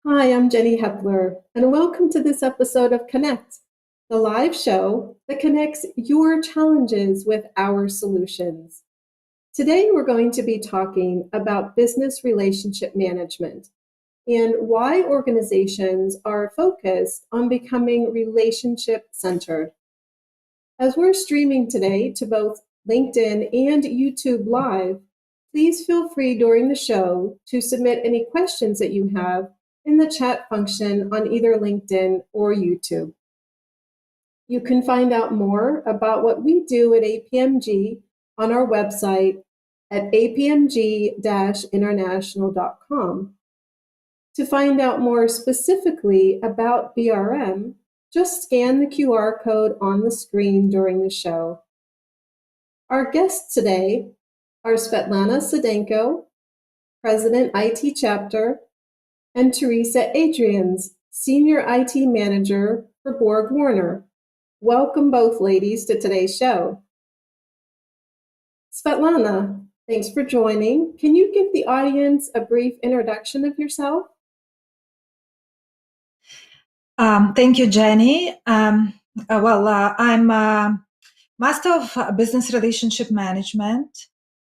Hi, I'm Jenny Hepler, and welcome to this episode of Connect, the live show that connects your challenges with our solutions. Today, we're going to be talking about business relationship management and why organizations are focused on becoming relationship centered. As we're streaming today to both LinkedIn and YouTube Live, please feel free during the show to submit any questions that you have in the chat function on either LinkedIn or YouTube. You can find out more about what we do at APMG on our website at apmg-international.com. To find out more specifically about BRM, just scan the QR code on the screen during the show. Our guests today are Svetlana Sedenko, President IT Chapter, and Teresa Adrians, Senior IT Manager for Borg Warner. Welcome both ladies to today's show. Svetlana, thanks for joining. Can you give the audience a brief introduction of yourself? Thank you, Jenny. I'm a Master of Business Relationship Management.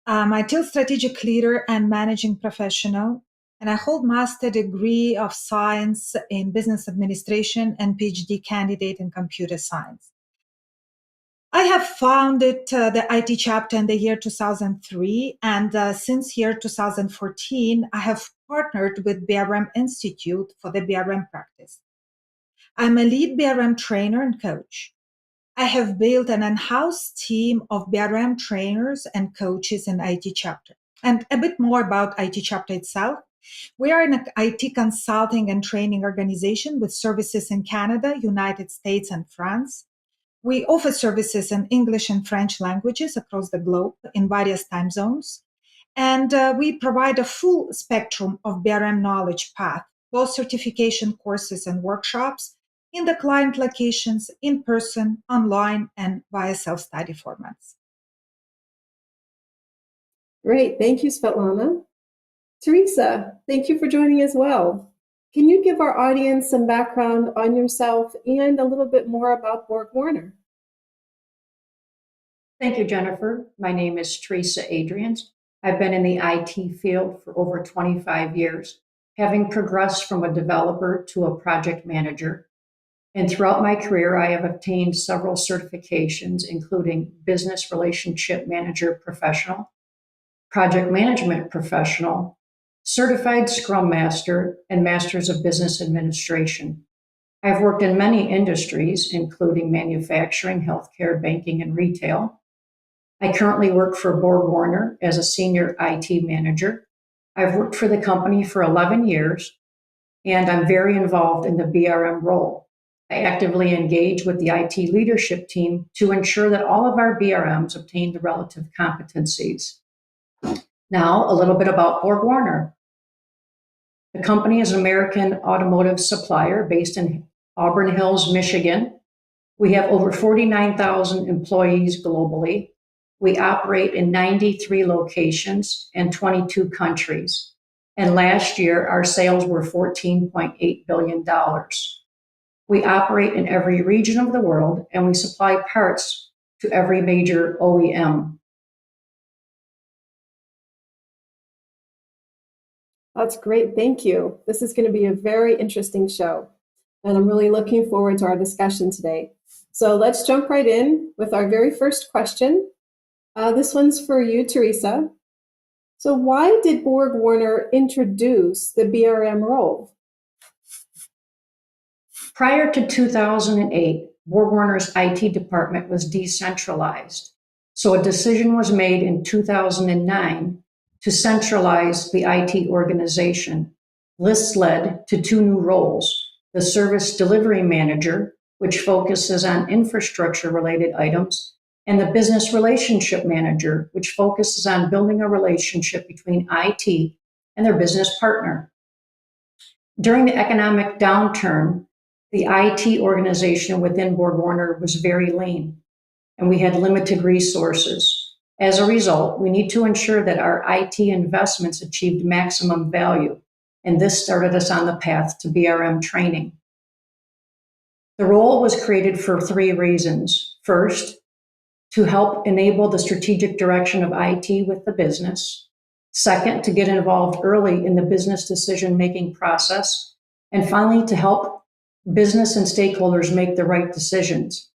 I'm a TIL Strategic Leader and Managing Professional, and I hold Master degree of Science in Business Administration and PhD candidate in Computer Science. I have founded the IT chapter in the year 2003, and since year 2014, I have partnered with BRM Institute for the BRM practice. I'm a lead BRM trainer and coach. I have built an in-house team of BRM trainers and coaches in IT chapter. And a bit more about IT chapter itself. We are an IT consulting and training organization with services in Canada, United States, and France. We offer services in English and French languages across the globe in various time zones. And we provide a full spectrum of BRM knowledge path, both certification courses and workshops, in the client locations, in person, online, and via self-study formats. Great, thank you, Svetlana. Teresa, thank you for joining as well. Can you give our audience some background on yourself and a little bit more about Borg Warner? Thank you, Jennifer. My name is Teresa Adrians. I've been in the IT field for over 25 years, having progressed from a developer to a project manager. And throughout my career, I have obtained several certifications, including Business Relationship Manager Professional, Project Management Professional, Certified Scrum Master, and Masters of Business Administration. I've worked in many industries, including manufacturing, healthcare, banking, and retail. I currently work for Borg Warner as a senior IT manager. I've worked for the company for 11 years, and I'm very involved in the BRM role. I actively engage with the IT leadership team to ensure that all of our BRMs obtain the relative competencies. Now, a little bit about Borg Warner. The company is an American automotive supplier based in Auburn Hills, Michigan. We have over 49,000 employees globally. We operate in 93 locations and 22 countries. And last year, our sales were $14.8 billion. We operate in every region of the world, and we supply parts to every major OEM. That's great, thank you. This is going to be a very interesting show, and I'm really looking forward to our discussion today. So let's jump right in with our very first question. This one's for you, Teresa. So why did Borg Warner introduce the BRM role? Prior to 2008, Borg Warner's IT department was decentralized. So a decision was made in 2009 to centralize the IT organization. This led to two new roles: the Service Delivery Manager, which focuses on infrastructure-related items, and the Business Relationship Manager, which focuses on building a relationship between IT and their business partner. During the economic downturn, the IT organization within Borg Warner was very lean, and we had limited resources. As a result, we need to ensure that our IT investments achieved maximum value. and this started us on the path to BRM training. The role was created for 3 reasons. First, to help enable the strategic direction of IT with the business. Second, to get involved early in the business decision-making process. And finally, to help business and stakeholders make the right decisions.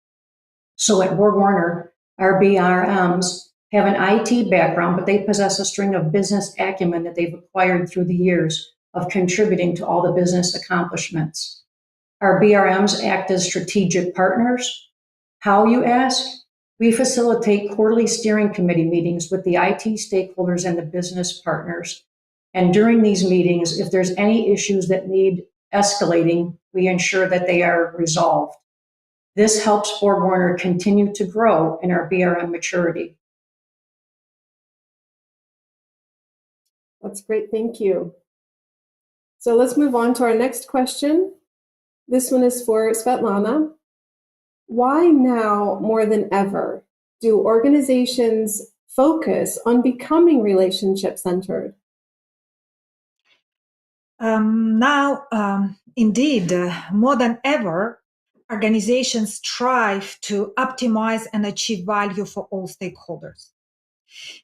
So at Borg Warner, our BRMs have an IT background, but they possess a string of business acumen that they've acquired through the years of contributing to all the business accomplishments. Our BRMs act as strategic partners. How, you ask? We facilitate quarterly steering committee meetings with the IT stakeholders and the business partners. And during these meetings, if there's any issues that need escalating, we ensure that they are resolved. This helps BorgWarner continue to grow in our BRM maturity. That's great, thank you. So let's move on to our next question. This one is for Svetlana. Why now more than ever do organizations focus on becoming relationship-centered? Indeed, more than ever, organizations strive to optimize and achieve value for all stakeholders.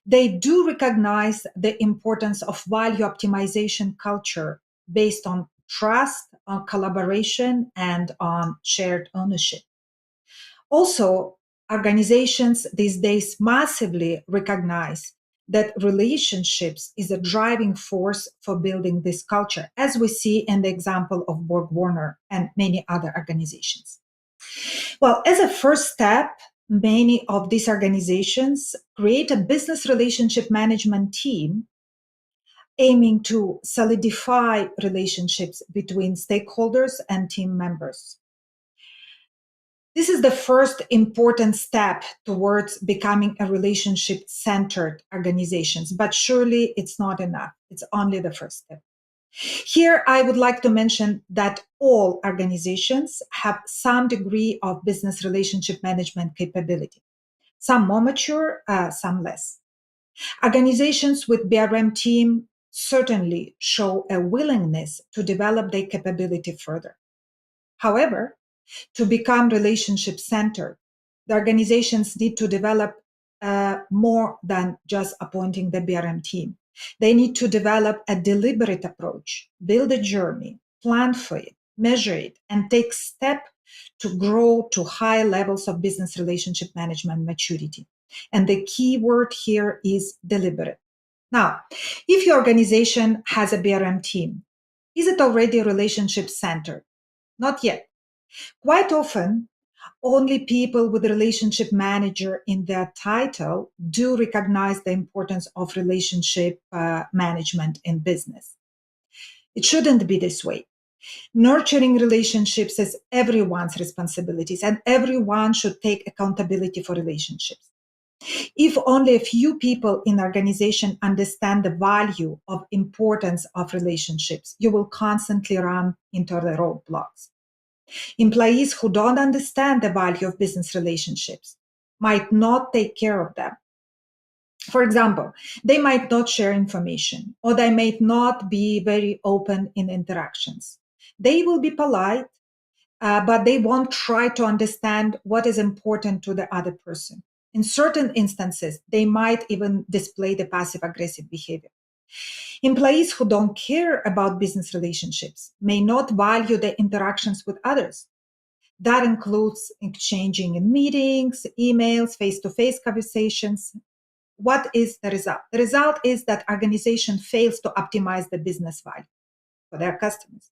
They do recognize the importance of value optimization culture based on trust, on collaboration, and on shared ownership. Also, organizations these days massively recognize that relationships is a driving force for building this culture, as we see in the example of Borg Warner and many other organizations. Well, as a first step, many of these organizations create a business relationship management team aiming to solidify relationships between stakeholders and team members. This is the first important step towards becoming a relationship-centered organization, but surely it's not enough. It's only the first step. Here, I would like to mention that all organizations have some degree of business relationship management capability, some more mature, some less. Organizations with BRM team certainly show a willingness to develop their capability further. However, to become relationship-centered, the organizations need to develop more than just appointing the BRM team. They need to develop a deliberate approach, build a journey, plan for it, measure it, and take steps to grow to high levels of business relationship management maturity. And the key word here is deliberate. Now, if your organization has a BRM team, is it already relationship-centered? Not yet. Quite often, only people with a relationship manager in their title do recognize the importance of relationship management in business. It shouldn't be this way. Nurturing relationships is everyone's responsibilities, and everyone should take accountability for relationships. If only a few people in the organization understand the value of importance of relationships, you will constantly run into the roadblocks. Employees who don't understand the value of business relationships might not take care of them. For example, they might not share information, or they might not be very open in interactions. They will be polite, but they won't try to understand what is important to the other person. In certain instances, they might even display the passive-aggressive behavior. Employees who don't care about business relationships may not value the interactions with others. That includes exchanging in meetings, emails, face-to-face conversations. What is the result? The result is that organization fails to optimize the business value for their customers.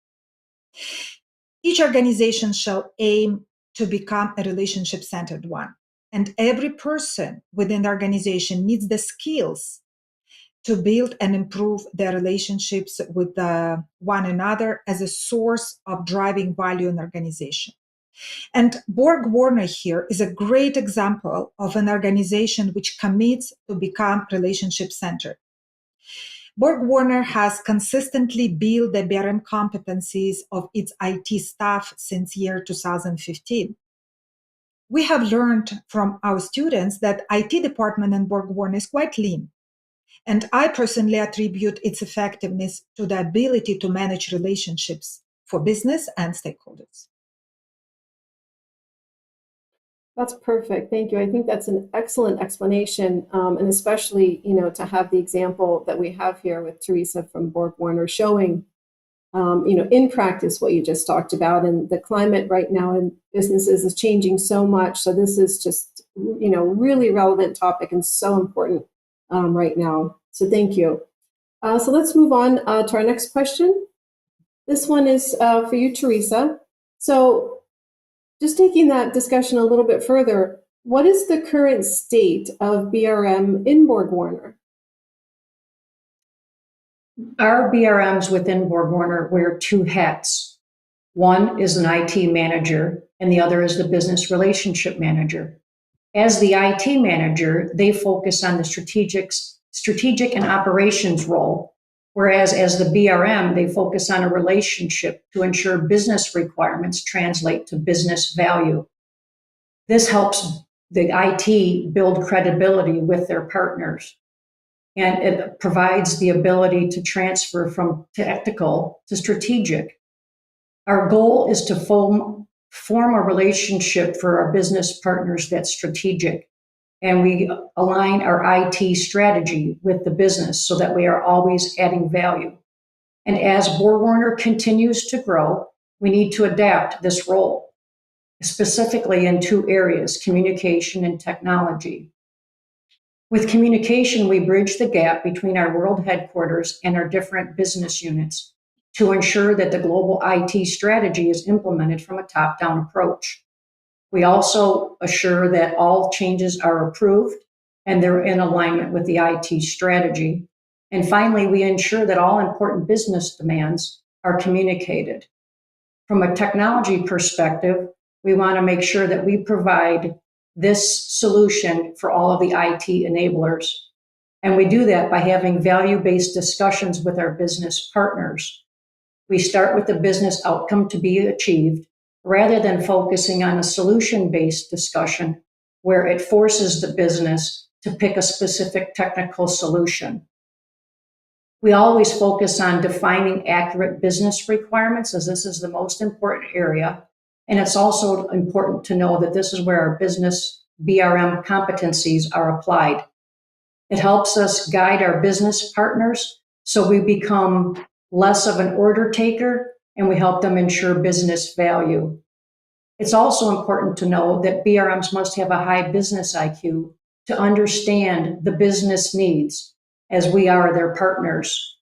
Each organization shall aim to become a relationship-centered one, and every person within the organization needs the skills to build and improve their relationships with one another as a source of driving value in the organization. And Borg Warner here is a great example of an organization which commits to become relationship-centered. Borg Warner has consistently built the BRM competencies of its IT staff since year 2015. We have learned from our students that IT department in Borg Warner is quite lean. And I personally attribute its effectiveness to the ability to manage relationships for business and stakeholders. That's perfect. Thank you. I think that's an excellent explanation, and especially, to have the example that we have here with Teresa from Borg Warner showing, in practice what you just talked about. And the climate right now in businesses is changing so much. So this is just, really relevant topic and so important right now. So thank you. So let's move on to our next question. This one is for you, Teresa. So just taking that discussion a little bit further, what is the current state of BRM in Borg Warner? Our BRMs within Borg Warner wear two hats. One is an IT manager, and the other is the business relationship manager. As the IT manager, they focus on the strategic and operations role, whereas as the BRM, they focus on a relationship to ensure business requirements translate to business value. This helps the IT build credibility with their partners, and it provides the ability to transfer from technical to strategic. Our goal is to form a relationship for our business partners that's strategic, and we align our IT strategy with the business so that we are always adding value. And as BorgWarner continues to grow, we need to adapt this role, specifically in two areas, communication and technology. With communication, we bridge the gap between our world headquarters and our different business units to ensure that the global IT strategy is implemented from a top-down approach. We also assure that all changes are approved and they're in alignment with the IT strategy. And finally, we ensure that all important business demands are communicated. From a technology perspective, we want to make sure that we provide this solution for all of the IT enablers. And we do that by having value-based discussions with our business partners. We start with the business outcome to be achieved, rather than focusing on a solution-based discussion where it forces the business to pick a specific technical solution. We always focus on defining accurate business requirements, as this is the most important area. And it's also important to know that this is where our business BRM competencies are applied. It helps us guide our business partners so we become less of an order taker, and we help them ensure business value. It's also important to know that BRMs must have a high business IQ to understand the business needs, as we are their partners.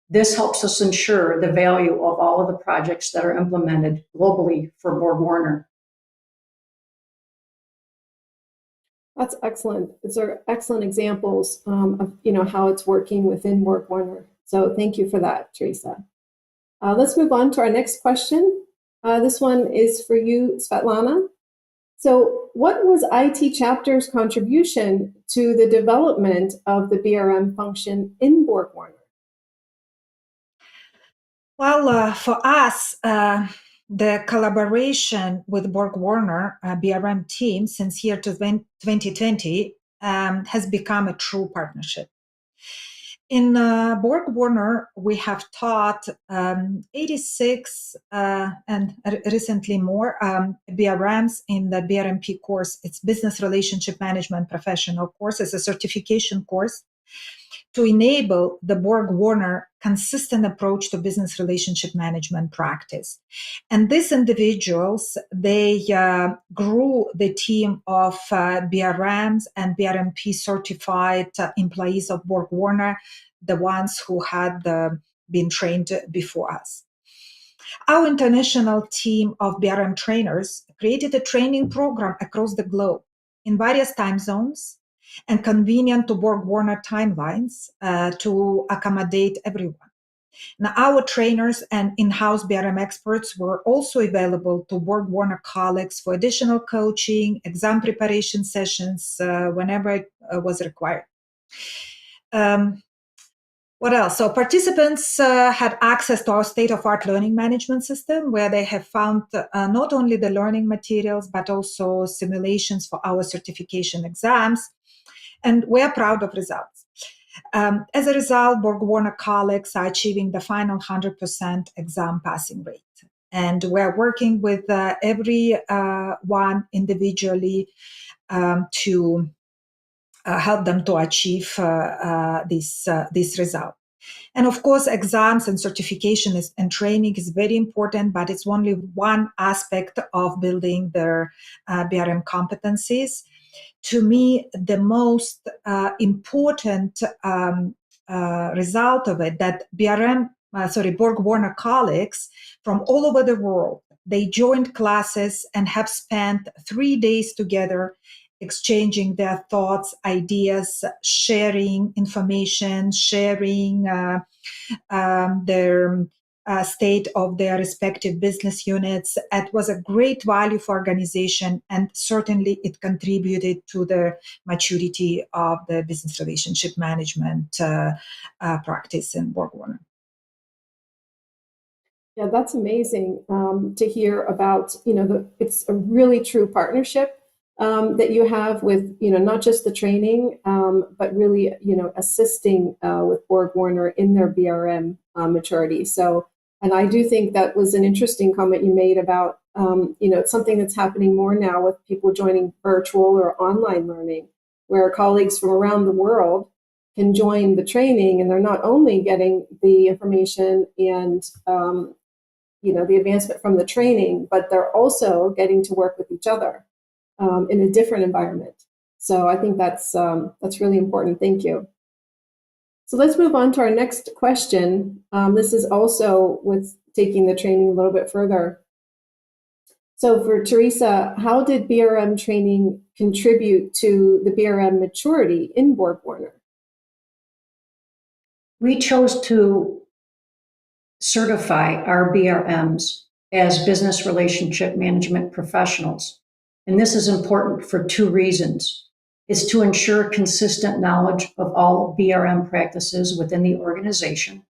This helps us ensure the value of all of the projects that are implemented globally for Borg Warner. That's excellent. These are excellent examples of how it's working within Borg Warner. So thank you for that, Teresa. Let's move on to our next question. This one is for you, Svetlana. So what was IT Chapter's contribution to the development of the BRM function in Borg Warner? Well, for us, the collaboration with Borg Warner BRM team since year 2020 has become a true partnership. In Borg Warner, we have taught 86 and recently more BRMs in the BRMP course. It's Business Relationship Management Professional course. It's a certification course to enable the Borg Warner consistent approach to business relationship management practice. And these individuals, they grew the team of BRMs and BRMP certified employees of Borg Warner, the ones who had been trained before us. Our international team of BRM trainers created a training program across the globe in various time zones and convenient to Borg Warner timelines to accommodate everyone. Now, our trainers and in-house BRM experts were also available to Borg Warner colleagues for additional coaching, exam preparation sessions whenever it was required. What else? So participants had access to our state-of-art learning management system, where they have found not only the learning materials, but also simulations for our certification exams. And we're proud of results. As a result, Borg Warner colleagues are achieving the final 100% exam passing rate. And we're working with every one individually to help them to achieve this result. And of course, exams and certification and training is very important, but it's only one aspect of building their BRM competencies. To me, the most important result of it, that Borg Warner colleagues from all over the world, they joined classes and have spent 3 days together exchanging their thoughts, ideas, sharing information, sharing their state of their respective business units. It was a great value for organization, and certainly it contributed to the maturity of the business relationship management practice in Borg Warner. Yeah, that's amazing to hear about. It's a really true partnership that you have with, not just the training, but really, assisting with Borg Warner in their BRM maturity. So, and I do think that was an interesting comment you made about, it's something that's happening more now with people joining virtual or online learning, where colleagues from around the world can join the training, and they're not only getting the information and the advancement from the training, but they're also getting to work with each other in a different environment. So I think that's really important. Thank you. So let's move on to our next question. This is also with taking the training a little bit further. So for Teresa, how did BRM training contribute to the BRM maturity in Borg Warner? We chose to certify our BRMs as business relationship management professionals. And this is important for 2 reasons. It's to ensure consistent knowledge of all BRM practices within the organization.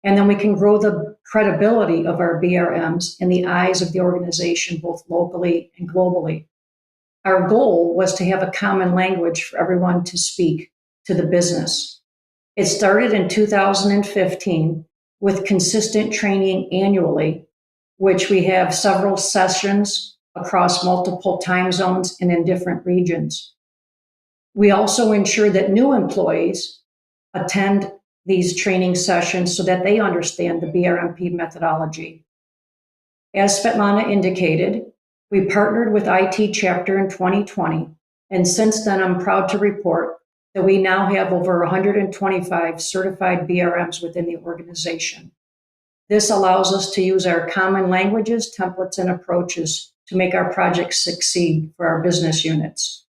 And then we can grow the credibility of our BRMs in the eyes of the organization, both locally and globally. Our goal was to have a common language for everyone to speak to the business. It started in 2015 with consistent training annually, which we have several sessions across multiple time zones and in different regions. We also ensure that new employees attend these training sessions so that they understand the BRMP methodology. As Svetlana indicated, we partnered with IT Chapter in 2020, and since then I'm proud to report that we now have over 125 certified BRMs within the organization. This allows us to use our common languages, templates, and approaches to make our projects succeed for our business units.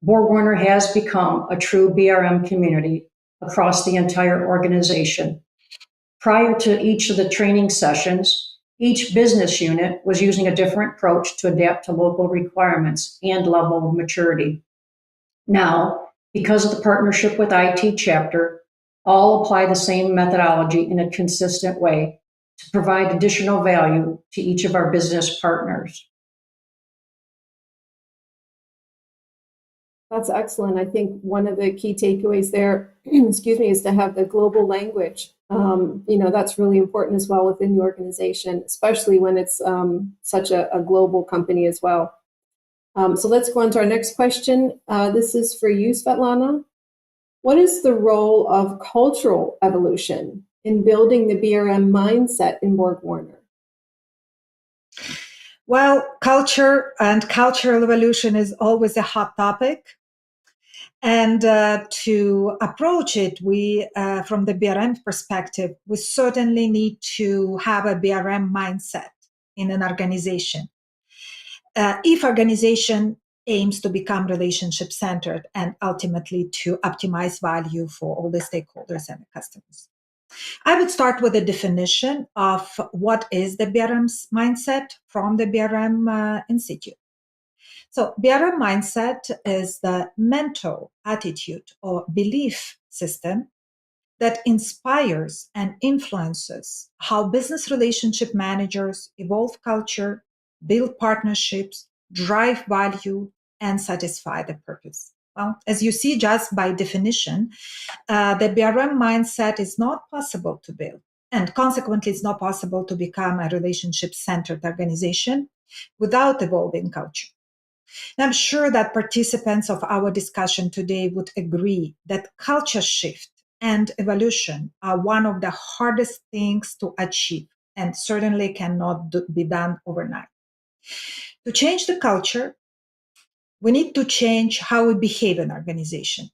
Borg Warner has become a true BRM community across the entire organization. Prior to each of the training sessions, each business unit was using a different approach to adapt to local requirements and level of maturity. Now, because of the partnership with IT Chapter, all apply the same methodology in a consistent way to provide additional value to each of our business partners. That's excellent. I think one of the key takeaways there, excuse me, is to have the global language. That's really important as well within the organization, especially when it's such a global company as well. So let's go on to our next question. This is for you, Svetlana. What is the role of cultural evolution in building the BRM mindset in Borg Warner? Well, culture and cultural evolution is always a hot topic. And to approach it, we, from the BRM perspective, we certainly need to have a BRM mindset in an organization. If organization aims to become relationship-centered and ultimately to optimize value for all the stakeholders and the customers. I would start with a definition of what is the BRM mindset from the BRM Institute. So BRM mindset is the mental attitude or belief system that inspires and influences how business relationship managers evolve culture, build partnerships, drive value, and satisfy the purpose Well, as you see, just by definition, the BRM mindset is not possible to build. And consequently, it's not possible to become a relationship-centered organization without evolving culture. And I'm sure that participants of our discussion today would agree that culture shift and evolution are one of the hardest things to achieve and certainly cannot be done overnight. To change the culture, we need to change how we behave in organization.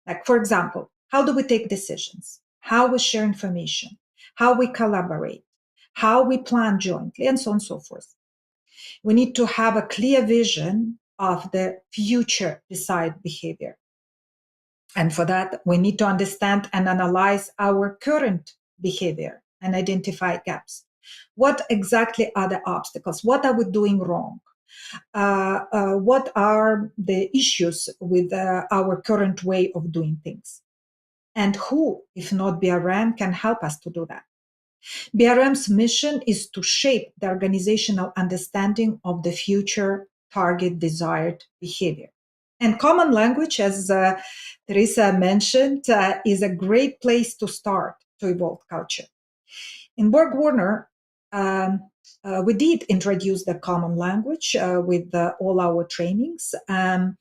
Like, for example, how do we take decisions? How we share information? How we collaborate? How we plan jointly, and so on and so forth. We need to have a clear vision of the future desired behavior. And for that, we need to understand and analyze our current behavior and identify gaps. What exactly are the obstacles? What are we doing wrong? What are the issues with our current way of doing things? And who, if not BRM, can help us to do that? BRM's mission is to shape the organizational understanding of the future target desired behavior. And common language, as Teresa mentioned, is a great place to start to evolve culture. In Borg Warner, we did introduce the common language with all our trainings. And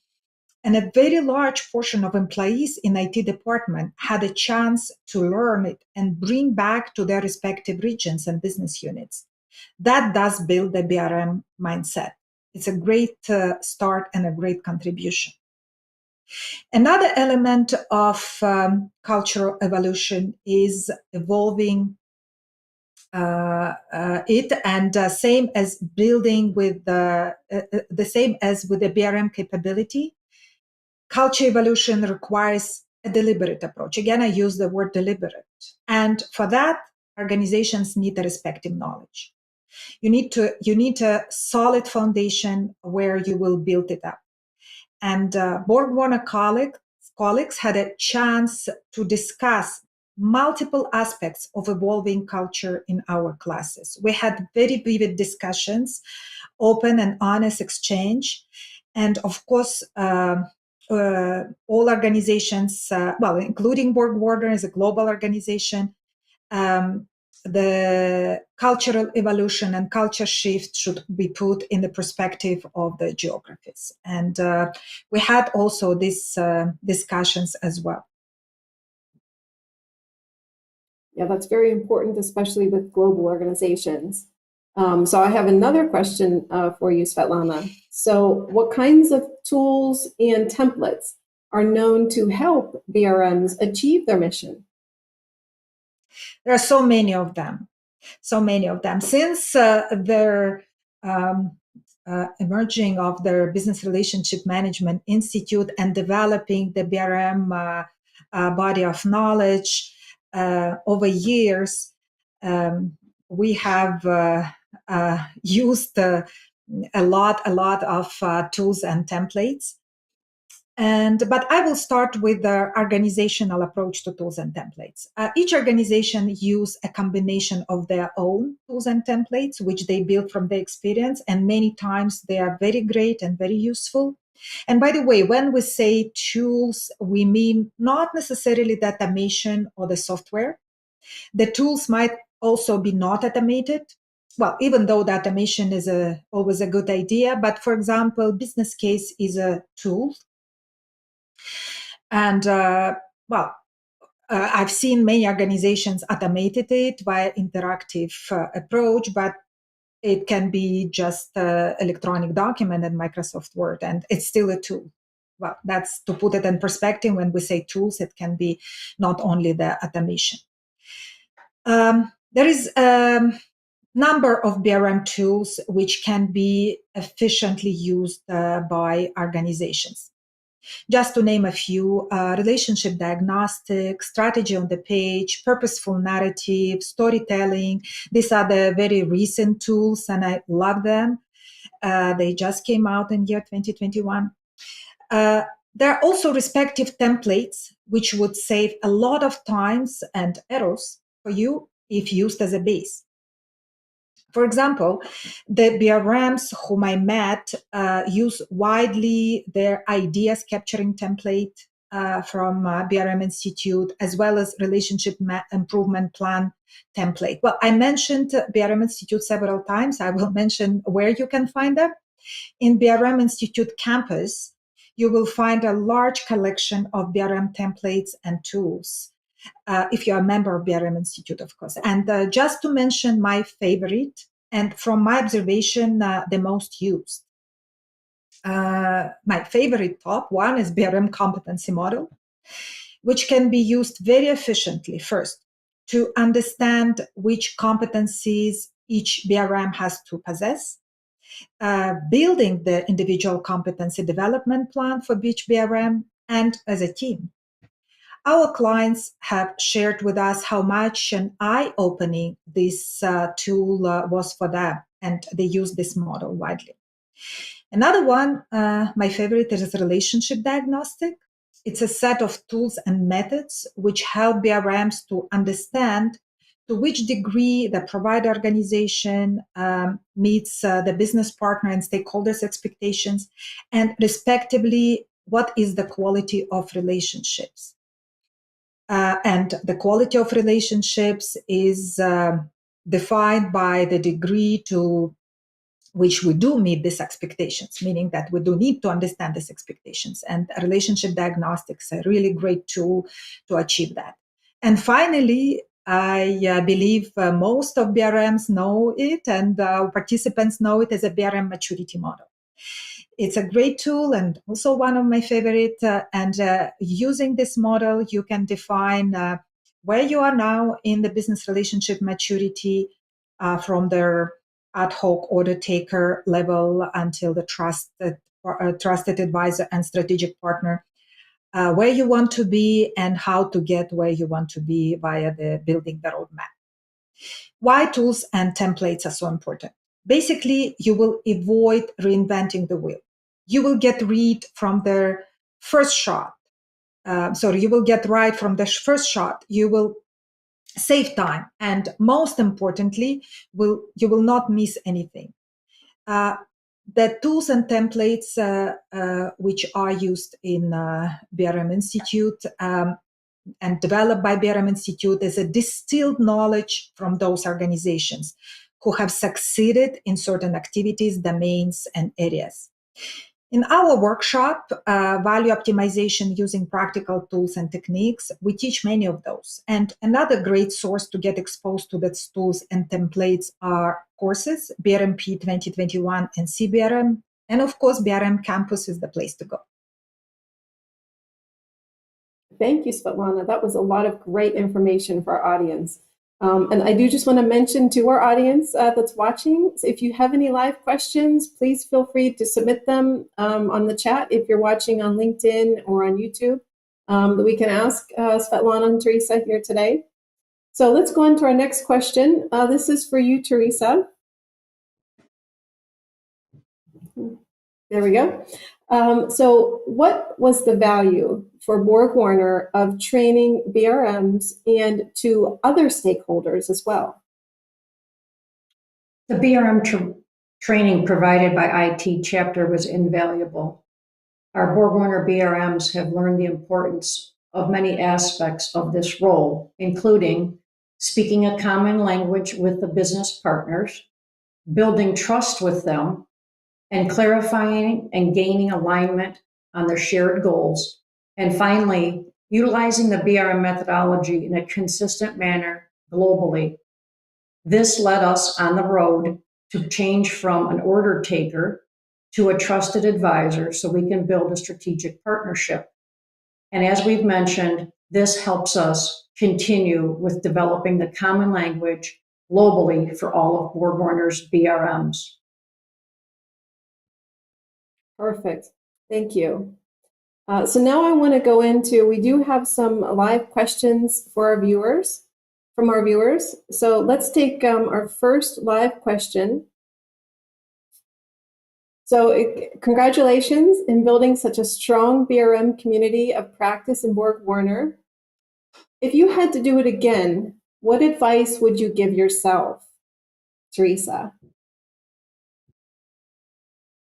a very large portion of employees in IT department had a chance to learn it and bring back to their respective regions and business units. That does build the BRM mindset. It's a great start and a great contribution. Another element of cultural evolution is evolving it, and same as building with the same as with the BRM capability. Culture evolution requires a deliberate approach. Again, I use the word deliberate. And for that, organizations need the respective knowledge. You need a solid foundation where you will build it up. And Borg Warner colleagues had a chance to discuss multiple aspects of evolving culture in our classes. We had very vivid discussions, open and honest exchange, and of course, all organizations, including Borg Warner as a global organization, the cultural evolution and culture shift should be put in the perspective of the geographies. And we had also these discussions as well. Yeah, that's very important, especially with global organizations. So I have another question for you, Svetlana. So what kinds of tools and templates are known to help BRMs achieve their mission? There are so many of them. Since their emerging of their Business Relationship Management Institute and developing the BRM body of knowledge over years, we have used a lot of tools and templates. But I will start with the organizational approach to tools and templates. Each organization use a combination of their own tools and templates, which they build from their experience, and many times they are very great and very useful. And by the way, when we say tools, we mean not necessarily the automation or the software. The tools might also be not automated. Well, even though the automation is always a good idea, but for example, business case is a tool. And I've seen many organizations automated it via interactive approach, but it can be just electronic document and Microsoft Word, and it's still a tool. Well, that's to put it in perspective. When we say tools, it can be not only the automation. There is a number of BRM tools which can be efficiently used by organizations. Just to name a few, relationship diagnostic, strategy on the page, purposeful narrative, storytelling. These are the very recent tools, and I love them. They just came out in year 2021. There are also respective templates, which would save a lot of times and errors for you if used as a base. For example, the BRMs whom I met use widely their ideas capturing template from BRM Institute, as well as relationship improvement plan template. Well, I mentioned BRM Institute several times. I will mention where you can find them. In BRM Institute campus, you will find a large collection of BRM templates and tools. If you're a member of BRM Institute, of course. And just to mention my favorite, and from my observation, the most used. My favorite top one is BRM competency model, which can be used very efficiently first to understand which competencies each BRM has to possess, building the individual competency development plan for each BRM, and as a team. Our clients have shared with us how much an eye-opening this tool was for them, and they use this model widely. Another one, my favorite, is relationship diagnostic. It's a set of tools and methods which help BRMs to understand to which degree the provider organization meets the business partner and stakeholders' expectations, and respectively, what is the quality of relationships. And the quality of relationships is defined by the degree to which we do meet these expectations, meaning that we do need to understand these expectations. And relationship diagnostics is a really great tool to achieve that. And finally, I believe most of BRMs know it, and participants know it as a BRM maturity model. It's a great tool and also one of my favorite. Using this model, you can define where you are now in the business relationship maturity from their ad hoc order taker level until the trusted advisor and strategic partner, where you want to be and how to get where you want to be via the building the roadmap. Why tools and templates are so important? Basically, you will avoid reinventing the wheel. You will get rid from the first shot. You will get right from the first shot. You will save time. And most importantly, you will not miss anything. The tools and templates which are used in BRM Institute and developed by BRM Institute is a distilled knowledge from those organizations who have succeeded in certain activities, domains, and areas. In our workshop, Value Optimization Using Practical Tools and Techniques, we teach many of those. And another great source to get exposed to those tools and templates are courses, BRMP 2021 and CBRM. And of course, BRM Campus is the place to go. Thank you, Svetlana. That was a lot of great information for our audience. And I do just want to mention to our audience that's watching, if you have any live questions, please feel free to submit them on the chat if you're watching on LinkedIn or on YouTube. That we can ask Svetlana and Teresa here today. So let's go on to our next question. This is for you, Teresa. There we go. So what was the value for Borg Warner of training BRMs and to other stakeholders as well? The BRM training provided by IT chapter was invaluable. Our Borg Warner BRMs have learned the importance of many aspects of this role, including speaking a common language with the business partners, building trust with them, and clarifying and gaining alignment on their shared goals. And finally, utilizing the BRM methodology in a consistent manner globally. This led us on the road to change from an order taker to a trusted advisor so we can build a strategic partnership. And as we've mentioned, this helps us continue with developing the common language globally for all of Borg Warner's BRMs. Perfect. Thank you. So now I want to go into, we do have some live questions for our viewers, from our viewers. So let's take our first live question. So congratulations in building such a strong BRM community of practice in Borg Warner. If you had to do it again, what advice would you give yourself? Teresa?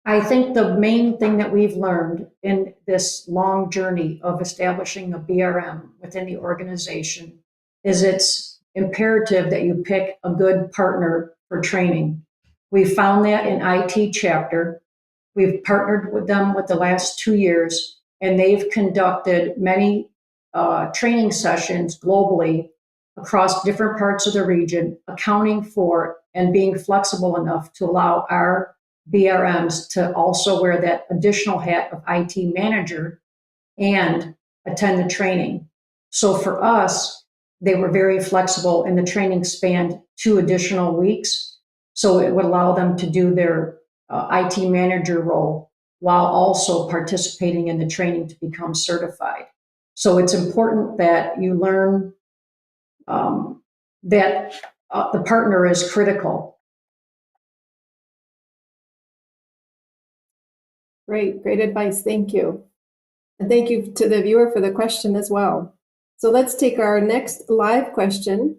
I think the main thing that we've learned in this long journey of establishing a BRM within the organization is it's imperative that you pick a good partner for training. We found that in IT chapter. We've partnered with them with the last 2 years, and they've conducted many training sessions globally across different parts of the region, accounting for and being flexible enough to allow our BRMs to also wear that additional hat of IT manager and attend the training. So for us, they were very flexible, and the training spanned 2 additional weeks. So it would allow them to do their IT manager role while also participating in the training to become certified. So it's important that you learn that the partner is critical. Great advice. Thank you. And thank you to the viewer for the question as well. So let's take our next live question.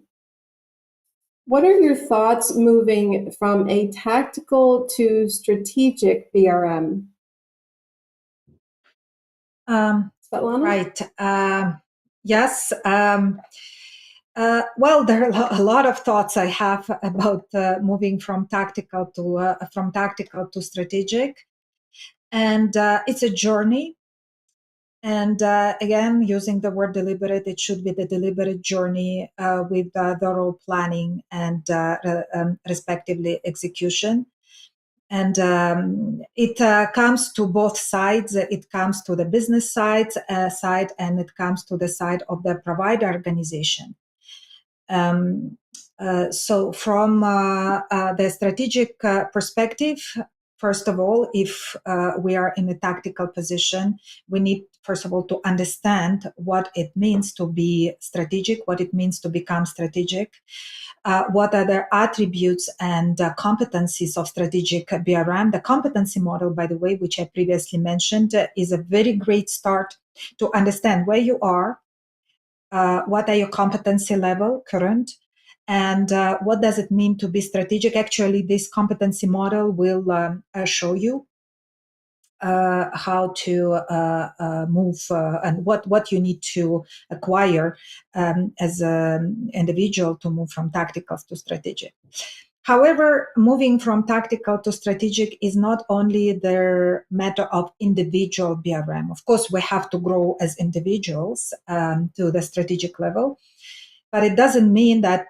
What are your thoughts moving from a tactical to strategic BRM? Svetlana? Right. Yes. Well, there are a lot of thoughts I have about moving from tactical to strategic, and it's a journey. And again, using the word deliberate, it should be the deliberate journey with thorough planning and respectively execution. And it comes to both sides. It comes to the business side, and it comes to the side of the provider organization. So from the strategic perspective, first of all, if we are in a tactical position, we need, first of all, to understand what it means to be strategic, what it means to become strategic, what are the attributes and competencies of strategic BRM. The competency model, by the way, which I previously mentioned, is a very great start to understand where you are, what are your competency level current, and what does it mean to be strategic. Actually, this competency model will show you how to move and what you need to acquire as an individual to move from tactical to strategic. However, moving from tactical to strategic is not only the matter of individual BRM. Of course, we have to grow as individuals to the strategic level, but it doesn't mean that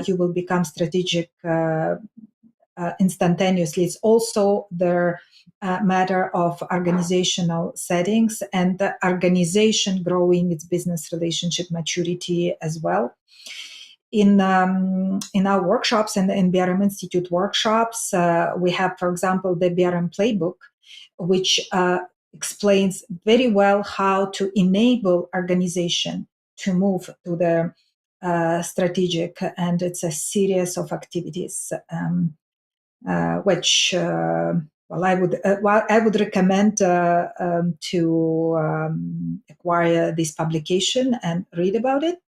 you will become strategic instantaneously. It's also the matter of organizational settings and the organization growing its business relationship maturity as well. In our workshops and in BRM Institute workshops, we have, for example, the BRM playbook, which explains very well how to enable organization to move to the strategic, and it's a series of activities which I would recommend to acquire this publication and read about it.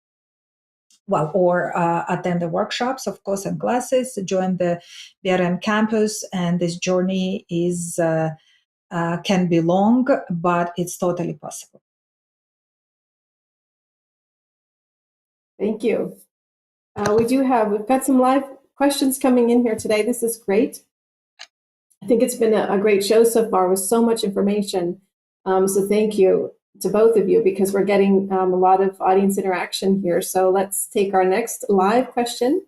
Or attend the workshops, of course, and classes, join the BRM campus, and this journey is can be long, but it's totally possible. Thank you. We've got some live questions coming in here today. This is great. I think it's been a great show so far with so much information. So thank you to both of you, because we're getting a lot of audience interaction here. So let's take our next live question.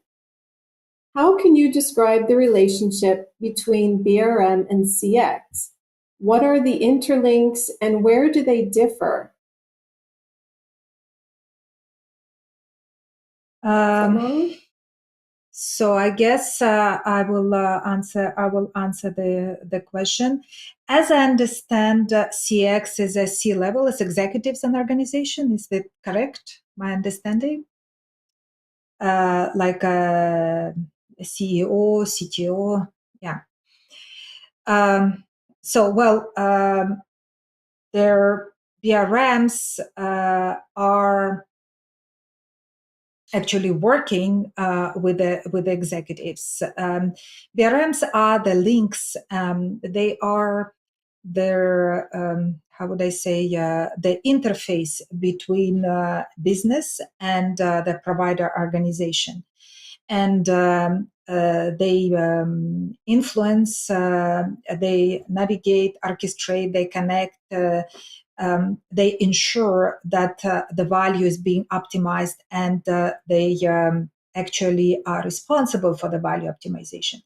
How can you describe the relationship between BRM and CX? What are the interlinks and where do they differ? So I guess I will answer the question. As I understand, CX is a C-level, it's executives and organization. Is that correct? My understanding, like a CEO, CTO, yeah. Their BRMs are actually working with the executives. BRMs are the links. They are their how would I say the interface between business and the provider organization, and they influence, they navigate, orchestrate, they connect. They ensure that the value is being optimized, and they actually are responsible for the value optimization.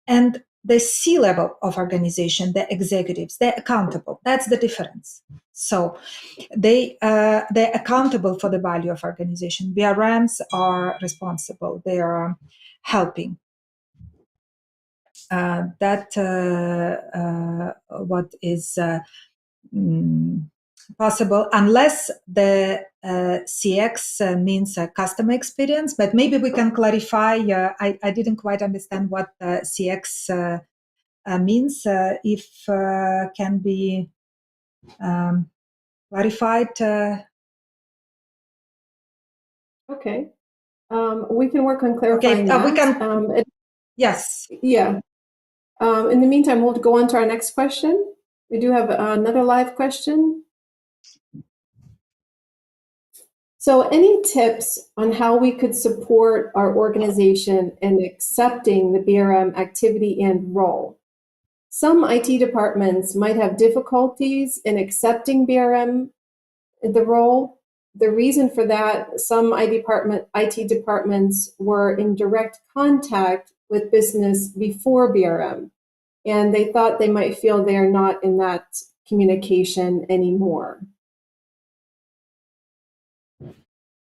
And the C-level of organization, the executives, they're accountable. That's the difference. So they're accountable for the value of organization. BRMs are responsible. They are helping. What is possible, unless the CX means customer experience, but maybe we can clarify. I didn't quite understand what CX means. If can be clarified. Okay. We can work on clarifying that. We can. Yes. Yeah. In the meantime, we'll go on to our next question. We do have another live question. So any tips on how we could support our organization in accepting the BRM activity and role? Some IT departments might have difficulties in accepting BRM, the role. The reason for that, some IT departments were in direct contact with business before BRM, and they thought they might feel they're not in that communication anymore.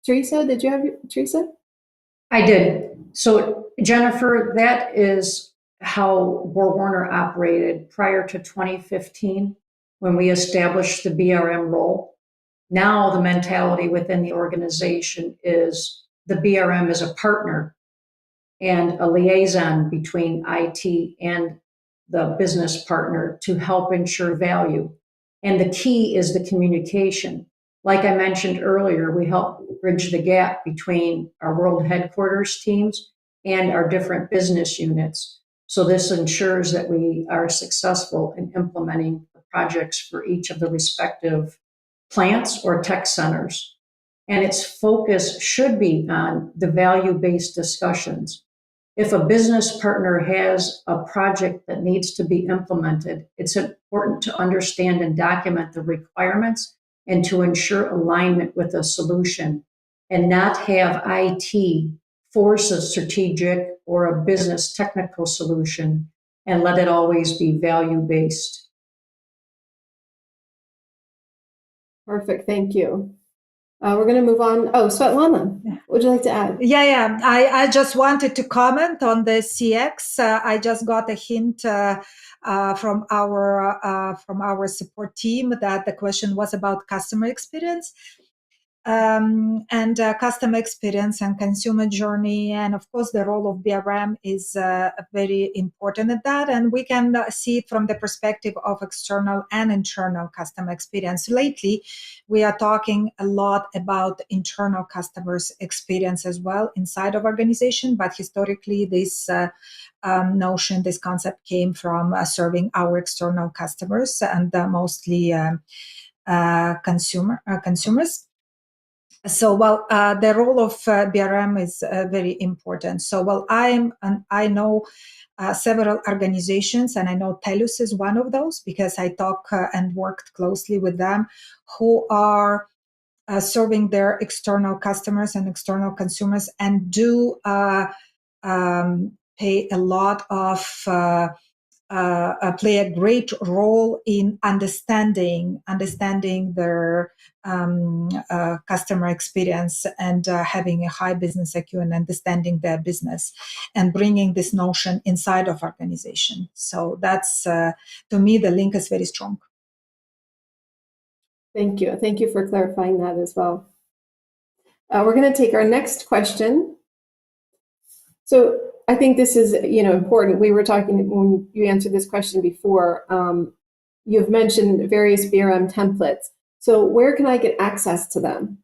Teresa, did you have Teresa? I did. So Jennifer, that is how BorgWarner operated prior to 2015 when we established the BRM role. Now the mentality within the organization is the BRM is a partner and a liaison between IT and the business partner to help ensure value. And the key is the communication. Like I mentioned earlier, we help bridge the gap between our world headquarters teams and our different business units. So this ensures that we are successful in implementing the projects for each of the respective plants or tech centers. And its focus should be on the value-based discussions. If a business partner has a project that needs to be implemented, it's important to understand and document the requirements and to ensure alignment with a solution, and not have IT force a strategic or a business technical solution, and let it always be value-based. Perfect, thank you. We're going to move on. Oh, Svetlana, what would you like to add? Yeah. I just wanted to comment on the CX. I just got a hint from our support team that the question was about customer experience. And customer experience and consumer journey. And of course, the role of BRM is very important at that. And we can see it from the perspective of external and internal customer experience. Lately, we are talking a lot about internal customers' experience as well inside of organization. But historically, this notion, this concept came from serving our external customers and mostly consumers. So, the role of BRM is very important. So, I know several organizations, and I know TELUS is one of those because I talk and worked closely with them, who are serving their external customers and external consumers, and do pay a lot of play a great role in understanding their customer experience and having a high business IQ and understanding their business and bringing this notion inside of organization. So that's, to me, the link is very strong. Thank you. Thank you for clarifying that as well. We're going to take our next question. So I think this is, important. We were talking when you answered this question before. You've mentioned various BRM templates. So where can I get access to them?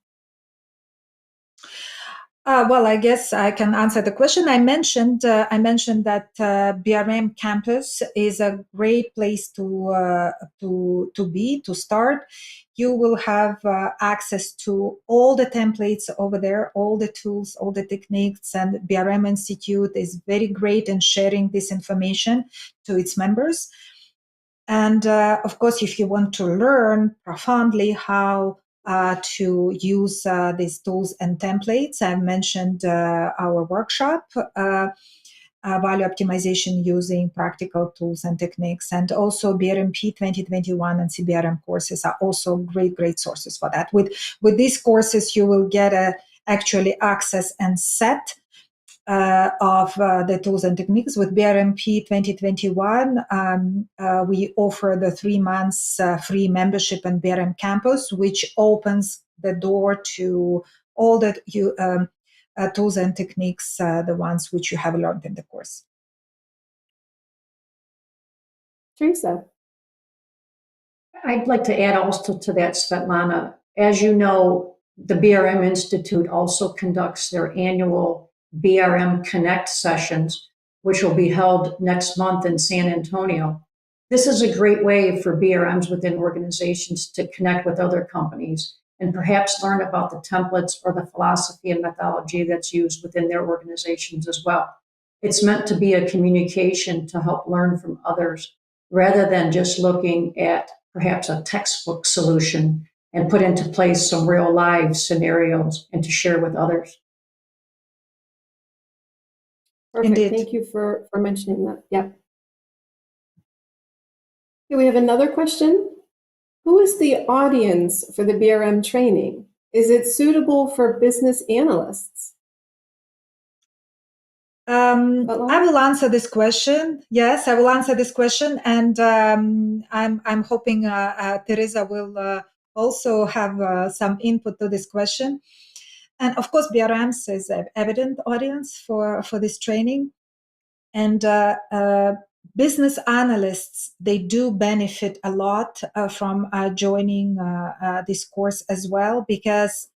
Well, I guess I can answer the question. I mentioned that BRM campus is a great place to be, to start. You will have access to all the templates over there, all the tools, all the techniques, and BRM Institute is very great in sharing this information to its members. And of course, if you want to learn profoundly how to use these tools and templates, I mentioned our workshop, value optimization using practical tools and techniques, and also BRMP 2021 and CBRM courses are also great sources for that. With these courses, you will get actually access and set of the tools and techniques. With BRMP 2021, we offer the 3 months free membership in BRM Campus, which opens the door to all the tools and techniques, the ones which you have learned in the course. Teresa. I'd like to add also to that, Svetlana. As you know, the BRM Institute also conducts their annual BRM Connect sessions, which will be held next month in San Antonio. This is a great way for BRMs within organizations to connect with other companies and perhaps learn about the templates or the philosophy and methodology that's used within their organizations as well. It's meant to be a communication to help learn from others rather than just looking at perhaps a textbook solution and put into place some real live scenarios and to share with others. Perfect. Indeed. Thank you for mentioning that. Yep. Okay, we have another question. Who is the audience for the BRM training? Is it suitable for business analysts? I will answer this question. Yes, I will answer this question, and I'm hoping Teresa will also have some input to this question. And of course, BRMs is an evident audience for this training, and business analysts, they do benefit a lot from joining this course as well, because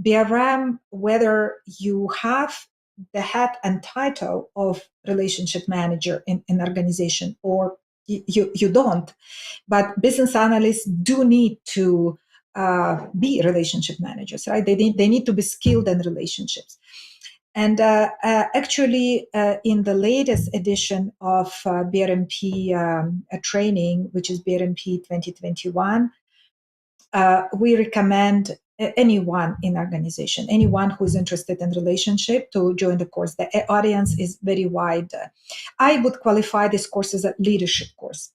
BRM, whether you have the hat and title of relationship manager in an organization or you don't, but business analysts do need to be relationship managers, right? They need to be skilled in relationships. And actually, in the latest edition of BRMP training, which is BRMP 2021, we recommend anyone in organization, anyone who is interested in relationship, to join the course. The audience is very wide. I would qualify this course as a leadership course.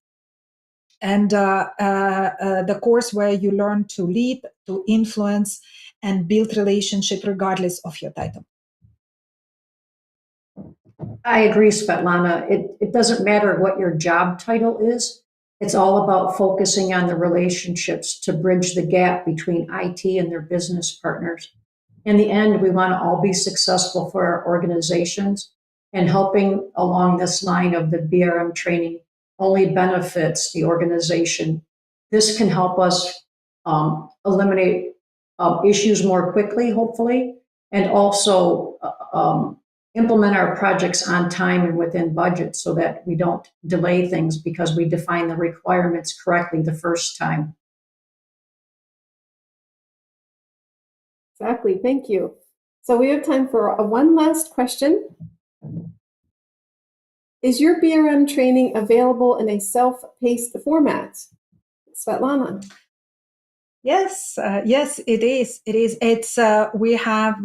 And the course where you learn to lead, to influence, and build relationship regardless of your title. I agree, Svetlana. It doesn't matter what your job title is. It's all about focusing on the relationships to bridge the gap between IT and their business partners. In the end, we want to all be successful for our organizations, and helping along this line of the BRM training only benefits the organization. This can help us eliminate issues more quickly, hopefully, and also implement our projects on time and within budget so that we don't delay things because we define the requirements correctly the first time. Exactly. Thank you. So we have time for one last question. Is your BRM training available in a self-paced format? Svetlana. Yes, yes, it is. It is. It's we have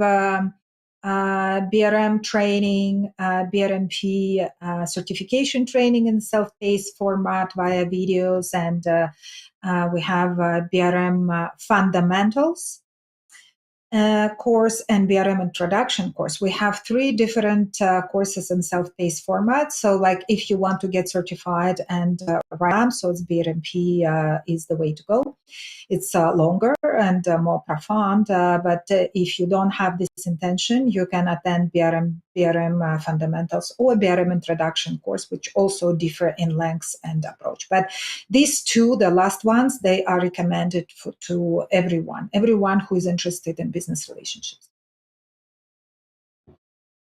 BRM training, BRMP certification training in self-paced format via videos, and we have BRM fundamentals course and BRM introduction course. We have 3 different courses in self-paced format. So like if you want to get certified and RAM, so it's BRMP is the way to go. It's longer and more profound, but if you don't have this intention, you can attend BRM fundamentals or BRM introduction course, which also differ in lengths and approach. But these 2, the last ones, they are recommended to everyone who is interested in business relationships.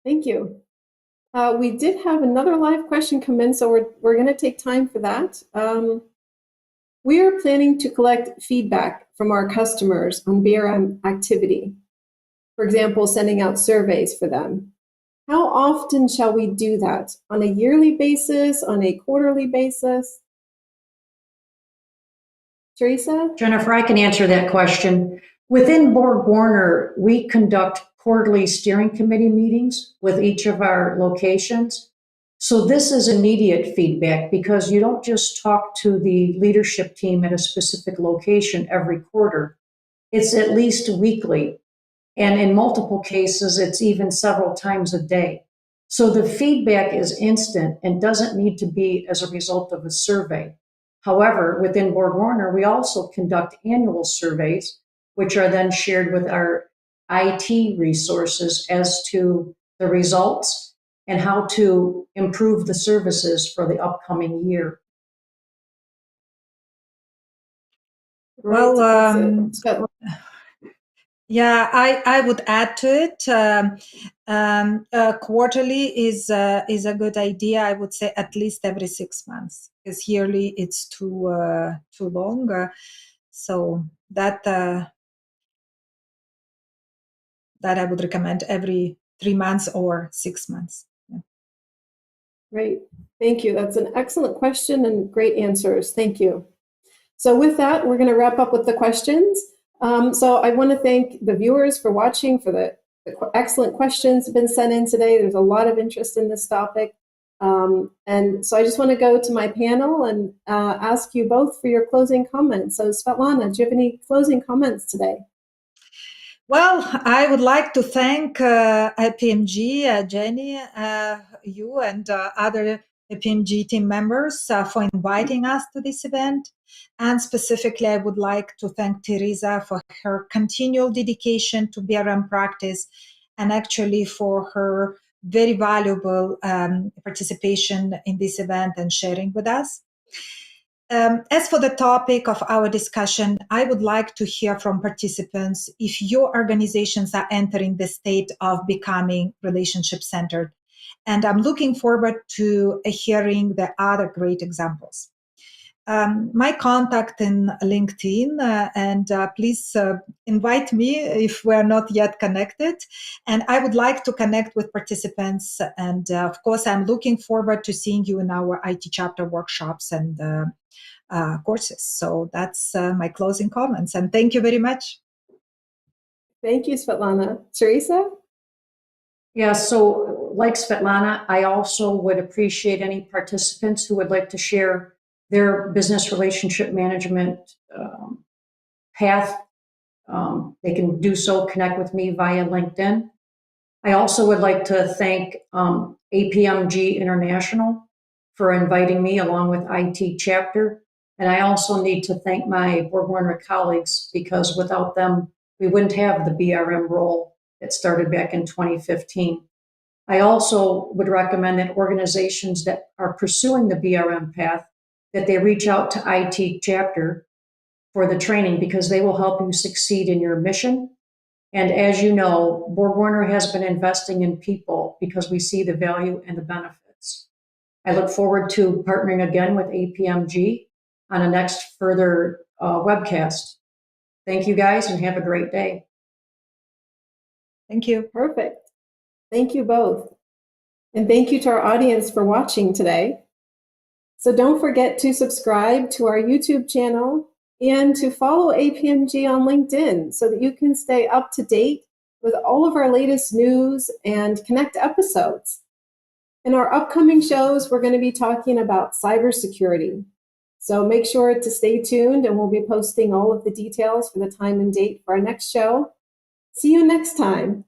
Thank you. We did have another live question come in, so we're going to take time for that. We are planning to collect feedback from our customers on BRM activity. For example, sending out surveys for them. How often shall we do that? On a yearly basis? On a quarterly basis? Teresa? Jennifer, I can answer that question. Within Borg Warner, we conduct quarterly steering committee meetings with each of our locations. So this is immediate feedback because you don't just talk to the leadership team at a specific location every quarter. It's at least weekly. And in multiple cases, it's even several times a day. So the feedback is instant and doesn't need to be as a result of a survey. However, within Borg Warner, we also conduct annual surveys, which are then shared with our IT resources as to the results and how to improve the services for the upcoming year. Well, yeah, I would add to it. Quarterly is a good idea. I would say at least every 6 months, because yearly it's too long. So that I would recommend every 3 months or 6 months. Yeah. Great, thank you. That's an excellent question and great answers. Thank you. So with that, we're going to wrap up with the questions. So I want to thank the viewers for watching, for the excellent questions that have been sent in today. There's a lot of interest in this topic. And so I just want to go to my panel and ask you both for your closing comments. So Svetlana, do you have any closing comments today? Well, I would like to thank APMG, Jenny, you and other APMG team members for inviting us to this event. And specifically, I would like to thank Teresa for her continual dedication to BRM practice and actually for her very valuable participation in this event and sharing with us. As for the topic of our discussion, I would like to hear from participants if your organizations are entering the state of becoming relationship-centered. And I'm looking forward to hearing the other great examples. My contact in LinkedIn, and please invite me if we're not yet connected. And I would like to connect with participants. And of course, I'm looking forward to seeing you in our IT chapter workshops and courses. So that's my closing comments. And thank you very much. Thank you, Svetlana. Teresa? Yeah, so like Svetlana, I also would appreciate any participants who would like to share their business relationship management path. They can do so, connect with me via LinkedIn. I also would like to thank APMG International for inviting me along with IT chapter. And I also need to thank my BorgWarner colleagues because without them, we wouldn't have the BRM role that started back in 2015. I also would recommend that organizations that are pursuing the BRM path, that they reach out to IT chapter for the training because they will help you succeed in your mission. And as you know, BorgWarner has been investing in people because we see the value and the benefits. I look forward to partnering again with APMG on a next further webcast. Thank you guys and have a great day. Thank you. Perfect. Thank you both. And thank you to our audience for watching today. So don't forget to subscribe to our YouTube channel and to follow APMG on LinkedIn so that you can stay up to date with all of our latest news and connect episodes. In our upcoming shows, we're going to be talking about cybersecurity. So make sure to stay tuned and we'll be posting all of the details for the time and date for our next show. See you next time.